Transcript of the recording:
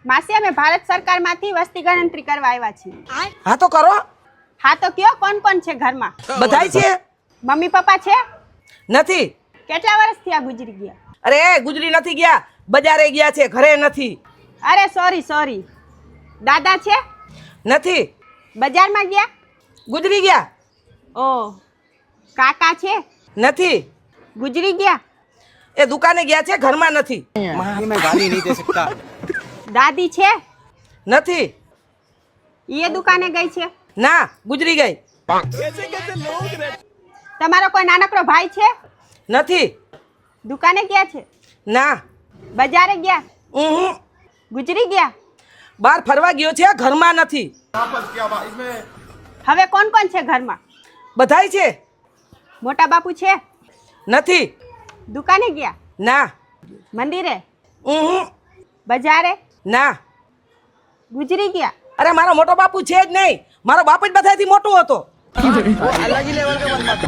માસી અમે ભારત સરકારમાંથી વસ્તી ગણતરી કરવા આવ્યા છીએ. હા તો કરો. હા તો કયો કોણ કોણ છે ઘરમાં? બધાય છે? મમ્મી પપ્પા છે? નથી. કેટલા વર્ષથી આ ગુજરી ગયા? અરે ગુજરી નથી ગયા, બજારે ગયા છે, ઘરે નથી. અરે સોરી. દાદા છે? નથી. બજારમાં ગયા? ગુજરી ગયા. ઓ કાકા છે? નથી. ગુજરી ગયા? એ દુકાને ગયા છે, ઘરમાં નથી. मैं गाली नहीं दे सकता. દાદી છે? નથી. એ દુકાને ગઈ છે? ના, ગુજરી ગઈ. તમારો કોઈ નાનકડો ભાઈ છે? નથી. દુકાને ગયા છે? ના. બજારે ગયા? ઉહું. ગુજરી ગયા? બહાર ફરવા ગયો છે, ઘરમાં નથી. હવે કોણ કોણ છે ઘરમાં? બધાય છે? મોટા બાપુ છે? નથી. દુકાને ગયા? ના. મંદિરે? ઉહું. બજારે? ના. ગુજરી ગયા? અરે મારો મોટો બાપુ છે જ નહીં, મારો બાપ જ બધાથી મોટો હતો. वो अलग ही लेवल का बंदा था.